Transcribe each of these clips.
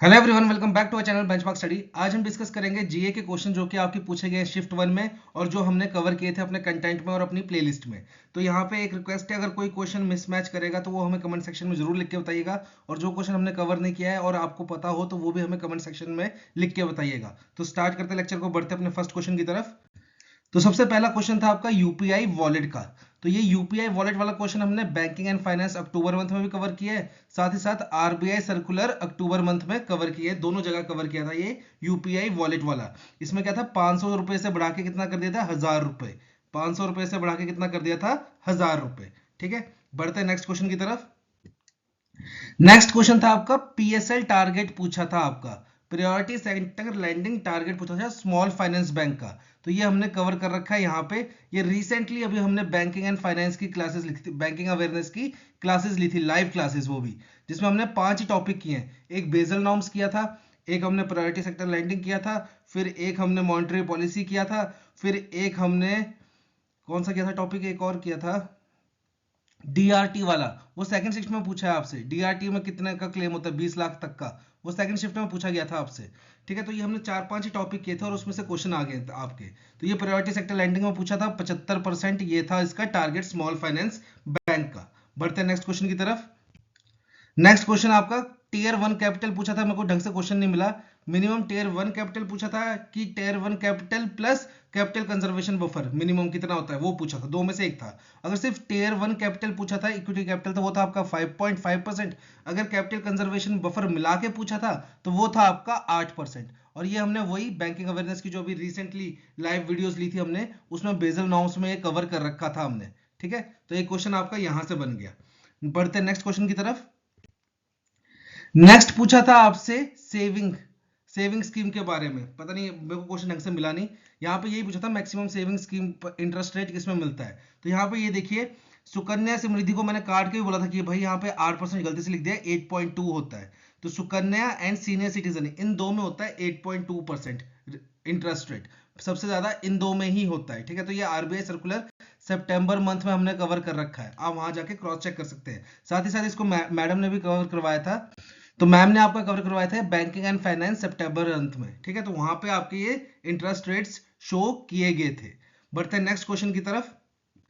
Hello everyone, welcome back to our channel benchmark study. आज हम discuss करेंगे जीए के क्वेश्चन जो कि आपके पूछे गए शिफ्ट वन में और जो हमने कवर किए थे अपने कंटेंट में और अपनी प्लेलिस्ट में। तो यहाँ पे एक रिक्वेस्ट है, अगर कोई क्वेश्चन मिसमैच करेगा तो वो हमें कमेंट सेक्शन में जरूर लिख के बताइएगा, और जो क्वेश्चन हमने कवर नहीं किया है और आपको पता हो तो वो भी हमें कमेंट सेक्शन में लिख के बताइएगा। तो स्टार्ट करते लेक्चर को, बढ़ते अपने फर्स्ट क्वेश्चन की तरफ। तो सबसे पहला क्वेश्चन था आपका यूपीआई वॉलेट का। तो ये यूपीआई वॉलेट वाला क्वेश्चन हमने banking and finance October month में भी कवर किया है, साथ ही साथ आरबीआई सर्कुलर अक्टूबर मंथ में कवर किया है, दोनों जगह कवर किया था ये यूपीआई वॉलेट वाला। इसमें क्या था, 500 रुपए से बढ़ा के कितना कर दिया था, 1000 रुपए। 500 रुपए से बढ़ा के कितना कर दिया था, 1000 रुपए। ठीक है, बढ़ते हैं नेक्स्ट क्वेश्चन की तरफ। नेक्स्ट क्वेश्चन था आपका पीएसएल टारगेट पूछा था आपका, प्रायोरिटी सेक्टर लैंडिंग टारगेट पूछा था स्मॉल फाइनेंस बैंक का। तो ये हमने कवर कर रखा है यहाँ पे। ये रिसेंटली अभी हमने बैंकिंग एंड फाइनेंस की क्लासेस ली थी, बैंकिंग अवेयरनेस की क्लासेस ली थी, लाइव क्लासेस, वो भी जिसमें हमने 5 ही टॉपिक किए हैं। एक बेसल नॉर्म्स किया था, एक हमने प्रायोरिटी सेक्टर लैंडिंग किया था, फिर एक हमने मॉनेटरी पॉलिसी किया था, फिर एक हमने कौन सा किया था टॉपिक, एक और किया था डीआरटी वाला। वो सेकंड शिफ्ट में पूछा है आपसे, डीआरटी में कितने का क्लेम होता है, 20 लाख तक का। वो सेकंड शिफ्ट में पूछा गया था आपसे। ठीक है, तो ये हमने 4-5 ही टॉपिक किए थे और उसमें से क्वेश्चन आ गए थे आपके। तो ये प्रायोरिटी सेक्टर लैंडिंग में पूछा था, 75% ये था इसका टारगेट स्मॉल फाइनेंस बैंक का। बढ़ते हैं नेक्स्ट क्वेश्चन की तरफ। नेक्स्ट क्वेश्चन आपका टीयर वन कैपिटल पूछा था, मेरे को ढंग से क्वेश्चन नहीं मिला। मिनिमम टीयर वन कैपिटल पूछा था कि tier one capital plus capital conservation buffer minimum कितना होता है, वो पूछा था, दो में से एक था। अगर सिर्फ टीयर वन कैपिटल पूछा था, इक्विटी कैपिटल, तो वो था आपका 5.5%। अगर कैपिटल कंजर्वेशन बफर मिला के पूछा था तो वो था आपका 8%। और ये हमने वही बैंकिंग अवेयरनेस की जो अभी रिसेंटली लाइव वीडियोस ली थी हमने, उसमें बेसल नॉर्म्स में ये कवर कर रखा था हमने। ठीक है, तो ये क्वेश्चन आपका यहां से बन गया। बढ़ते नेक्स्ट क्वेश्चन की तरफ। नेक्स्ट पूछा था आपसे सेविंग स्कीम के बारे में, पता नहीं मेरे को क्वेश्चन ढंग से मिला नहीं। यहाँ पे यही पूछा था maximum saving scheme interest rate किसमें मिलता है। तो यहाँ पे ये देखिए, सुकन्या समृद्धि को मैंने काट के भी बोला था कि भाई यहाँ पे 8% गलती से लिख दिया, 8.2 होता है। तो सुकन्या एंड सीनियर सिटीजन इन दो में होता है 8.2% इंटरेस्ट रेट, सबसे ज्यादा इन दो में ही होता है। ठीक है, तो ये आरबीआई सर्कुलर सितंबर मंथ में हमने कवर कर रखा है, आप वहां जाके क्रॉस चेक कर सकते हैं। साथ ही साथ इसको मैडम ने भी कवर करवाया था। तो मैम ने आपका कवर करवाए थे बैंकिंग एंड फाइनेंस सितंबर अंत में। ठीक है, तो वहां पे आपके ये इंटरेस्ट रेट्स शो किए गए थे। बढ़ते हैं नेक्स्ट क्वेश्चन की तरफ।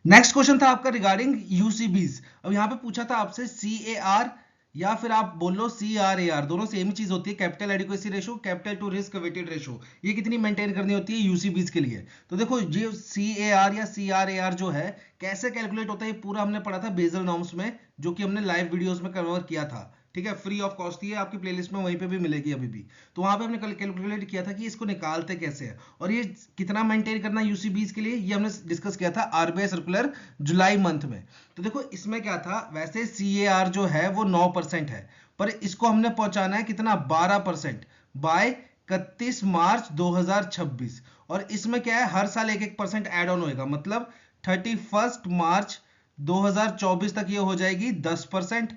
नेक्स्ट क्वेश्चन था आपका रिगार्डिंग यूसीबीज। अब यहाँ पे पूछा था आपसे सी ए आर या फिर आप बोल लो सी आर ए आर, दोनों सेम ही चीज होती है, capital adequacy ratio, capital to risk weighted ratio. ये कितनी मेंटेन करनी होती है यूसीबीज के लिए। तो देखो ये सी ए आर या सी आर ए आर जो है कैसे कैलकुलेट होता है, ये पूरा हमने पढ़ा था बेसल नॉर्म्स में, जो कि हमने लाइव वीडियोस में कवर किया था। ठीक है, फ्री ऑफ कॉस्ट ही है, आपकी प्लेलिस्ट में वहीं पे भी मिलेगी अभी भी। तो वहां पे हमने कल कैलकुलेट किया था कि इसको निकालते कैसे हैं और ये कितना मेंटेन करना यूसीबीज के लिए, ये हमने डिस्कस किया था आरबीआई सर्कुलर जुलाई मंथ में। तो देखो इसमें क्या था, वैसे सीएआर जो है वो 9% है, पर इसको हमने पहुंचाना है कितना, 12% बाय 31 मार्च 2026। और इसमें क्या है, हर साल 1-1% ऐड ऑन होएगा, मतलब 31 मार्च 2024 तक ये हो जाएगी 10%।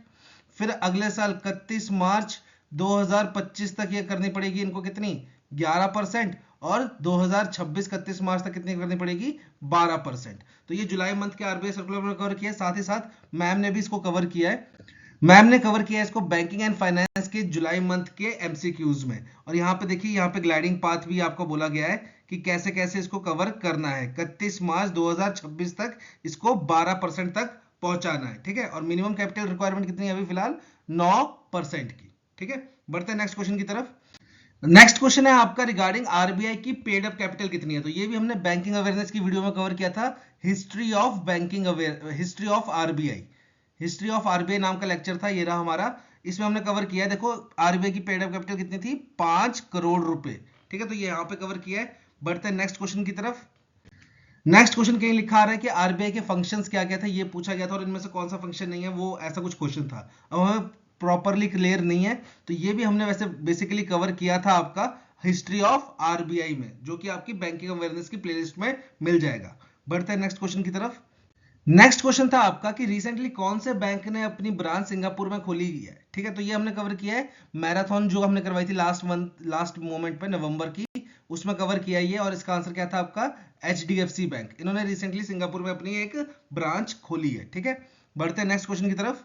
फिर अगले साल 31 मार्च 2025 तक ये करनी पड़ेगी इनको कितनी, 11%। और 2026 31 मार्च तक कितनी करनी पड़ेगी, 12%। तो ये जुलाई मंथ के आरबीआई सर्कुलर में कवर किया है, साथ ही साथ मैम ने भी इसको कवर किया है। मैम ने कवर किया है इसको बैंकिंग एंड फाइनेंस के जुलाई मंथ के एमसीक्यूज में। और यहाँ पे देखिए, यहाँ पे ग्लाइडिंग पाथ भी आपको बोला गया है कि कैसे कैसे इसको कवर करना है, 31 मार्च 2026 तक इसको 12% तक पहुंचाना है। ठीक है, और मिनिमम कैपिटल रिक्वायरमेंट कितनी है अभी फिलहाल, 9% की। ठीक है, बढ़ते हैं नेक्स्ट क्वेश्चन की तरफ। नेक्स्ट क्वेश्चन है आपका रिगार्डिंग आरबीआई की पेड अप कैपिटल कितनी है। तो ये भी हमने बैंकिंग अवेयरनेस की वीडियो में कवर किया था, history of RBI. History of RBI नाम का लेक्चर था, ये रहा हमारा। इसमें हमने कवर किया है, देखो आरबीआई की पेड अप कैपिटल कितनी थी, 5 करोड़ रुपए। ठीक है, तो ये यहाँ पे कवर किया है। बढ़ते हैं नेक्स्ट क्वेश्चन की तरफ। नेक्स्ट क्वेश्चन कहीं लिखा आ रहा है कि आरबीआई के फंक्शंस क्या क्या था, ये पूछा गया था, और इनमें से कौन सा फंक्शन नहीं है, वो ऐसा कुछ क्वेश्चन था। अब हमें प्रॉपरली क्लियर नहीं है, तो ये भी हमने वैसे बेसिकली कवर किया था आपका हिस्ट्री ऑफ आरबीआई में, जो कि आपकी बैंकिंग अवेयरनेस की प्लेलिस्ट में मिल जाएगा। बढ़ते हैं नेक्स्ट क्वेश्चन की तरफ। नेक्स्ट क्वेश्चन था आपका कि रिसेंटली कौन से बैंक ने अपनी ब्रांच सिंगापुर में खोली है। ठीक है, तो ये हमने कवर किया है, मैराथन जो हमने करवाई थी लास्ट मोमेंट पे नवंबर की, उसमें कवर किया है ये। और इसका आंसर क्या था आपका, एचडीएफसी बैंक। इन्होंने रिसेंटली सिंगापुर में अपनी एक ब्रांच खोली है। ठीक है, बढ़ते हैं नेक्स्ट क्वेश्चन की तरफ।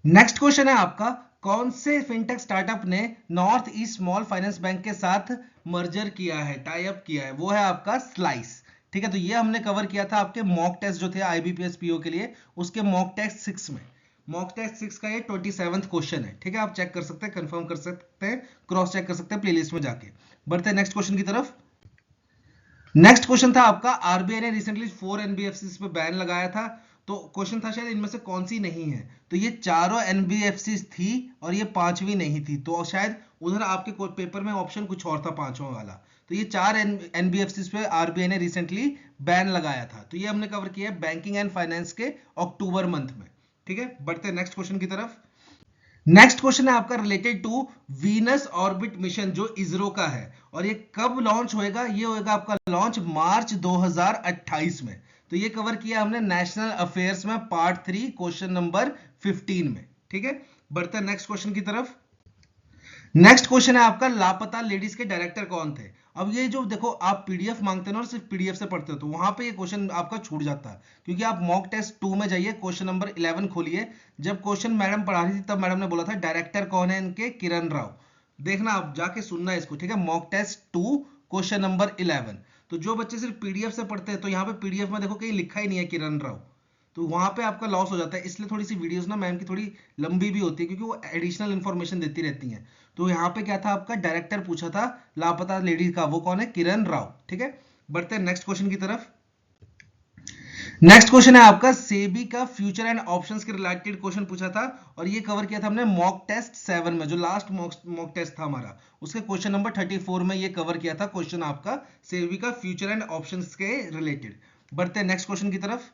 नेक्स्ट क्वेश्चन है आपका, कौन से फिनटेक स्टार्टअप ने north east small finance bank के साथ मर्जर किया है, टाई अप किया है? वो है आपका स्लाइस। ठीक है, तो ये हमने कवर किया था आपके मॉक टेस्ट जो थे आईबीपीएस पीओ के लिए, उसके मॉक टेस्ट 6 में। मॉक टेस्ट 6 का ये 27th क्वेश्चन है। ठीक है, आप चेक कर सकते हैं, कंफर्म कर सकते हैं, क्रॉस चेक कर सकते हैं प्लेलिस्ट में जाके। बढ़ते हैं नेक्स्ट क्वेश्चन की तरफ। नेक्स्ट क्वेश्चन था आपका, आरबीआई ने रिसेंटली 4 एनबीएफसीज पे बैन लगाया था, तो क्वेश्चन था शायद इनमें से कौन सी नहीं है। तो ये चारों एनबीएफसीज थी और ये पांचवी नहीं थी, तो शायद उधर आपके पेपर में ऑप्शन कुछ और था पांचवा वाला। तो ये 4 एनबीएफसीज पे आरबीआई ने रिसेंटली बैन लगाया था, तो ये हमने कवर किया है बैंकिंग एंड फाइनेंस के अक्टूबर मंथ में। ठीक है, बढ़ते हैं नेक्स्ट क्वेश्चन की तरफ। नेक्स्ट क्वेश्चन है आपका related to Venus orbit mission जो इसरो का है, और ये कब लॉन्च होएगा? ये होएगा आपका लॉन्च मार्च 2028 में। तो ये कवर किया हमने नेशनल अफेयर्स में पार्ट 3 क्वेश्चन नंबर 15 में। ठीक है, बढ़ते हैं नेक्स्ट क्वेश्चन की तरफ। नेक्स्ट क्वेश्चन है आपका, लापता लेडीज के डायरेक्टर कौन थे? अब ये जो देखो, आप पीडीएफ मांगते हो और सिर्फ पीडीएफ से पढ़ते हो, तो वहां पे ये क्वेश्चन आपका छूट जाता है, क्योंकि आप मॉक टेस्ट 2 में जाइए, क्वेश्चन नंबर 11 खोलिए। जब क्वेश्चन मैडम पढ़ा रही थी तब मैडम ने बोला था डायरेक्टर कौन है इनके, किरण राव। देखना, आप जाके सुनना है इसको। ठीक है, मॉक टेस्ट 2 क्वेश्चन नंबर 11। तो जो बच्चे सिर्फ पीडीएफ से पढ़ते हैं, तो यहाँ पे पीडीएफ में देखो कहीं लिखा ही नहीं है किरण राव, तो वहां पे आपका लॉस हो जाता है। इसलिए थोड़ी सी वीडियोस ना मैम की थोड़ी लंबी भी होती है, क्योंकि वो एडिशनल इन्फॉर्मेशन देती रहती हैं। तो यहाँ पे क्या था आपका, डायरेक्टर पूछा था लापता लेडी का, वो कौन है? किरण राव। ठीक है, बढ़ते हैं नेक्स्ट क्वेश्चन की तरफ। नेक्स्ट क्वेश्चन है आपका, सेबी का फ्यूचर एंड ऑप्शंस के रिलेटेड क्वेश्चन पूछा था, और ये कवर किया था हमने मॉक टेस्ट 7 में, जो लास्ट मॉक टेस्ट था हमारा, उसके क्वेश्चन नंबर 34 में ये कवर किया था क्वेश्चन आपका सेबी का फ्यूचर एंड ऑप्शंस के रिलेटेड। बढ़ते हैं नेक्स्ट क्वेश्चन की तरफ।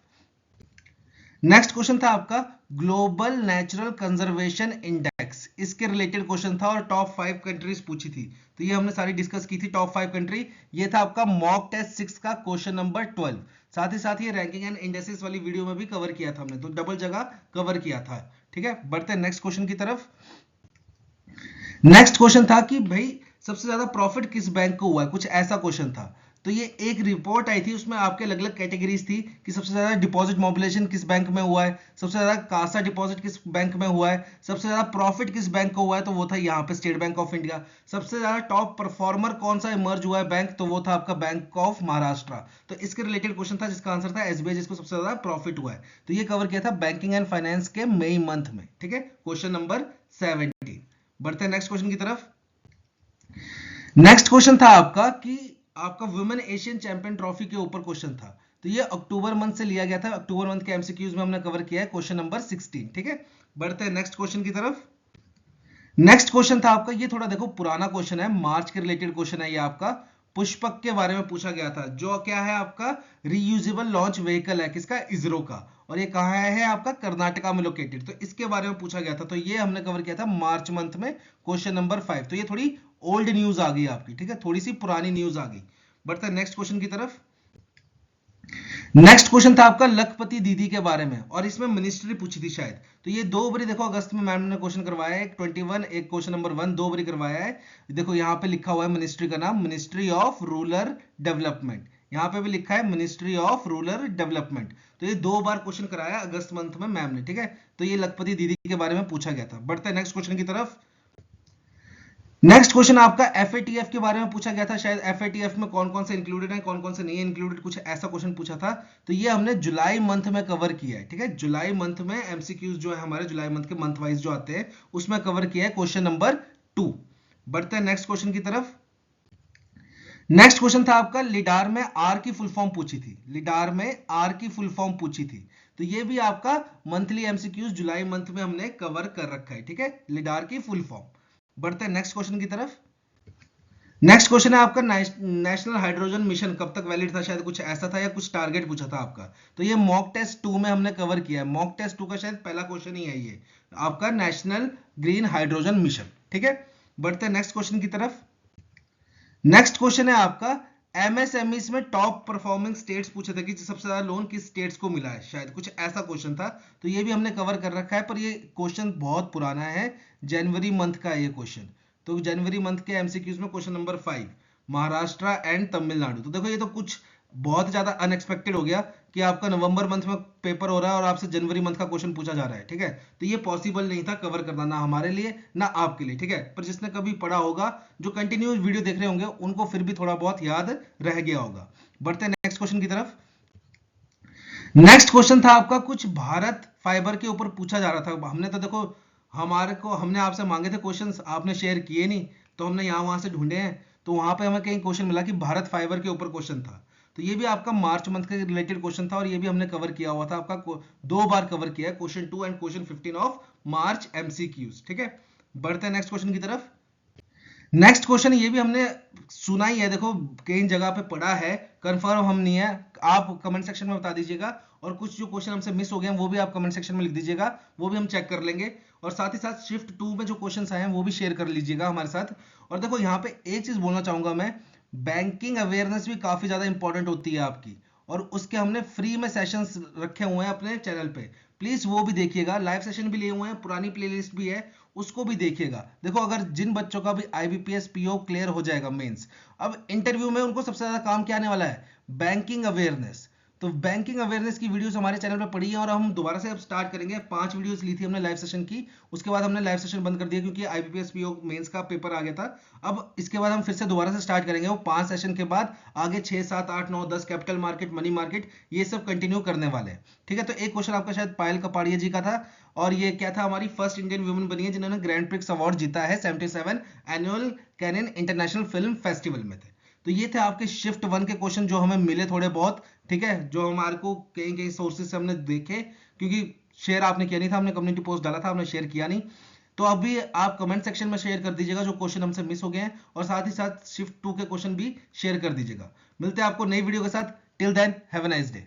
नेक्स्ट क्वेश्चन था आपका, ग्लोबल नेचुरल कंजर्वेशन इंडेक्स, इसके रिलेटेड क्वेश्चन था, और टॉप 5 कंट्रीज पूछी थी, तो ये हमने सारी डिस्कस की थी टॉप 5 कंट्री। ये था आपका मॉक टेस्ट 6 का क्वेश्चन नंबर 12। साथ ही ये रैंकिंग एंड इंडेक्सेस वाली वीडियो में भी कवर किया था हमने, तो डबल जगह कवर किया था। ठीक है, बढ़ते हैं नेक्स्ट क्वेश्चन की तरफ। नेक्स्ट क्वेश्चन था कि भाई सबसे ज्यादा प्रॉफिट किस बैंक को हुआ है, कुछ ऐसा क्वेश्चन था। तो ये एक रिपोर्ट आई थी, उसमें आपके अलग अलग कैटेगरीज थी कि सबसे ज्यादा डिपॉजिट मोबिलाइजेशन किस बैंक में हुआ है, सबसे ज्यादा कासा डिपॉजिट किस बैंक में हुआ है, सबसे ज्यादा प्रॉफिट किस बैंक को हुआ है, तो वो था यहाँ पे स्टेट बैंक ऑफ इंडिया। सबसे ज्यादा टॉप परफॉर्मर कौन सा इमर्ज हुआ है बैंक, तो वो था आपका बैंक ऑफ महाराष्ट्र। तो इसके रिलेटेड क्वेश्चन था, जिसका आंसर था एसबीआई, जिसको सबसे ज्यादा प्रॉफिट हुआ है। तो ये कवर किया था बैंकिंग एंड फाइनेंस के मई मंथ में। ठीक है, क्वेश्चन नंबर 17। बढ़ते हैं नेक्स्ट क्वेश्चन की तरफ। नेक्स्ट क्वेश्चन था आपका कि आपका वुमेन एशियन चैंपियन ट्रॉफी के ऊपर क्वेश्चन था, तो ये अक्टूबर मंथ से लिया गया था। अक्टूबर मंथ के एमसीक्यूज में हमने कवर किया है क्वेश्चन नंबर 16। ठीक है, बढ़ते हैं नेक्स्ट क्वेश्चन की तरफ। नेक्स्ट क्वेश्चन था आपका, ये थोड़ा देखो पुराना क्वेश्चन है, मार्च के रिलेटेड क्वेश्चन है ये आपका। पुष्पक के बारे में पूछा गया था, जो क्या है आपका रीयूजेबल लॉन्च व्हीकल है, किसका? इसरो का, और ये कहाँ है आपका? कर्नाटका में लोकेटेड। तो इसके बारे में पूछा गया था, तो ये हमने कवर किया था मार्च मंथ में क्वेश्चन नंबर 5। तो ये थोड़ी ओल्ड न्यूज आ गई आपकी। ठीक है, थोड़ी सी पुरानी न्यूज आ गई। बढ़ते हैं नेक्स्ट क्वेश्चन की तरफ। नेक्स्ट क्वेश्चन था आपका लखपति दीदी के बारे में, और इसमें मिनिस्ट्री पूछी थी शायद। तो ये 2 बारी देखो अगस्त में मैम ने क्वेश्चन करवाया है, एक 21 एक क्वेश्चन नंबर 1, 2 बारी करवाया है। देखो यहाँ पे लिखा हुआ है मिनिस्ट्री का नाम, मिनिस्ट्री ऑफ रूरल डेवलपमेंट। यहाँ पे भी लिखा है मिनिस्ट्री ऑफ रूरल डेवलपमेंट। तो ये 2 बार क्वेश्चन कराया अगस्त मंथ में मैम ने। ठीक है, तो ये लखपति दीदी के बारे में पूछा गया था। बढ़ते हैं नेक्स्ट क्वेश्चन की तरफ। नेक्स्ट क्वेश्चन आपका एफएटीएफ के बारे में पूछा गया था, शायद एफएटीएफ में कौन कौन से इंक्लूडेड है, कौन कौन से नहीं है इंक्लूडेड, कुछ ऐसा क्वेश्चन पूछा था। तो ये हमने जुलाई मंथ में कवर किया है। ठीक है, जुलाई मंथ में एमसीक्यूज जो है हमारे जुलाई मंथ के मंथ वाइज जो आते हैं, उसमें कवर किया है क्वेश्चन नंबर 2। बढ़ते हैं नेक्स्ट क्वेश्चन की तरफ। नेक्स्ट क्वेश्चन था आपका, लिडार में आर की फुल फॉर्म पूछी थी, लिडार में आर की फुल फॉर्म पूछी थी। तो ये भी आपका मंथली एमसीक्यूज जुलाई मंथ में हमने कवर कर रखा है। ठीक है, लिडार की फुल फॉर्म। बढ़ते हैं नेक्स्ट क्वेश्चन की तरफ। नेक्स्ट क्वेश्चन है आपका, नेशनल हाइड्रोजन मिशन कब तक वैलिड था, शायद कुछ ऐसा था, या कुछ टारगेट पूछा था आपका। तो ये मॉक टेस्ट 2 में हमने कवर किया है। मॉक टेस्ट 2 का शायद पहला क्वेश्चन ही है ये आपका, नेशनल ग्रीन हाइड्रोजन मिशन। ठीक है, बढ़ते हैं नेक्स्ट क्वेश्चन की तरफ। नेक्स्ट क्वेश्चन है आपका, एमएसएमईज में टॉप परफॉर्मिंग स्टेट्स पूछे थे कि सबसे ज्यादा लोन किस स्टेट्स को मिला है, शायद कुछ ऐसा क्वेश्चन था। तो ये भी हमने कवर कर रखा है, पर ये क्वेश्चन बहुत पुराना है, जनवरी मंथ का है ये क्वेश्चन। तो जनवरी मंथ के एमसीक्यूज में question number 5, Maharashtra and Tamil Nadu. तो देखो ये तो कुछ बहुत ज्यादा अनएक्सपेक्टेड हो गया कि आपका नवंबर मंथ में पेपर हो रहा है और आपसे जनवरी मंथ का क्वेश्चन पूछा जा रहा है, ठीक है। तो ये पॉसिबल नहीं था कवर करना, ना हमारे लिए ना आपके लिए, ठीक है। पर जिसने कभी पढ़ा होगा, जो कंटिन्यूस वीडियो देख रहे होंगे, उनको फिर भी थोड़ा बहुत याद रह गया होगा। बढ़ते हैं नेक्स्ट क्वेश्चन की तरफ। नेक्स्ट क्वेश्चन था आपका कुछ भारत फाइबर के ऊपर पूछा जा रहा था। हमने तो देखो, हमने आपसे मांगे थे क्वेश्चंस, आपने शेयर किए नहीं, तो हमने यहाँ वहां से ढूंढे हैं। तो वहां पे हमें कहीं क्वेश्चन मिला कि भारत फाइबर के ऊपर क्वेश्चन था। तो ये भी आपका मार्च मंथ के रिलेटेड क्वेश्चन था और ये भी हमने कवर किया हुआ था, आपका 2 बार कवर किया है, question 2 and question 15 of March MCQs, ठीक है। बढ़ते हैं नेक्स्ट क्वेश्चन की तरफ। नेक्स्ट क्वेश्चन ये भी हमने सुना ही है, देखो कई जगह पे पढ़ा है, कंफर्म हम नहीं है। आप कमेंट सेक्शन में बता दीजिएगा, और कुछ जो क्वेश्चन हमसे मिस हो गए हैं वो भी आप कमेंट सेक्शन में लिख दीजिएगा, वो भी हम चेक कर लेंगे। और साथ ही साथ शिफ्ट 2 में जो क्वेश्चंस आए हैं वो भी शेयर कर लीजिएगा हमारे साथ। और देखो यहाँ पे एक चीज बोलना चाहूंगा मैं, बैंकिंग अवेयरनेस भी काफी ज्यादा इंपॉर्टेंट होती है आपकी, और उसके हमने फ्री में सेशंस रखे हुए हैं अपने चैनल पे, प्लीज वो भी देखिएगा। लाइव सेशन भी लिए हुए हैं, पुरानी प्लेलिस्ट भी है, उसको भी देखिएगा। देखो अगर जिन बच्चों का भी आईबीपीएस पीओ क्लियर हो जाएगा मेंस, अब इंटरव्यू में उनको सबसे ज्यादा काम क्या आने वाला है, बैंकिंग अवेयरनेस। तो बैंकिंग अवेयरनेस की वीडियोस हमारे चैनल पे पड़ी है, और हम दोबारा से अब स्टार्ट करेंगे। 5 वीडियोस ली थी हमने लाइव सेशन की, उसके बाद हमने लाइव सेशन बंद कर दिया क्योंकि आईबीपीएस पीओ मेंस का पेपर आ गया था। अब इसके बाद हम फिर से दोबारा से स्टार्ट करेंगे, वो 5 सेशन के बाद आगे 6 7 8 9 10 कैपिटल मार्केट, मनी मार्केट, ये सब कंटिन्यू करने वाले हैं, ठीक है। तो एक क्वेश्चन आपका शायद पायल कपाड़िया जी का था, और ये क्या था, हमारी फर्स्ट इंडियन वुमेन बनी है जिन्होंने ग्रैंड प्रिक्स अवार्ड जीता है 77 annual Cannes international film festival में थे। तो ये थे आपके शिफ्ट 1 के क्वेश्चन जो हमें मिले थोड़े बहुत, ठीक है, जो हमारे को कहीं कहीं सोर्सेज से हमने देखे, क्योंकि शेयर आपने किया नहीं था, हमने कम्युनिटी पोस्ट डाला था, हमने शेयर किया नहीं। तो अभी आप कमेंट सेक्शन में शेयर कर दीजिएगा जो क्वेश्चन हमसे मिस हो गए हैं, और साथ ही साथ शिफ्ट 2 के क्वेश्चन भी शेयर कर दीजिएगा। मिलते हैं आपको नई वीडियो के साथ, till then have a nice day.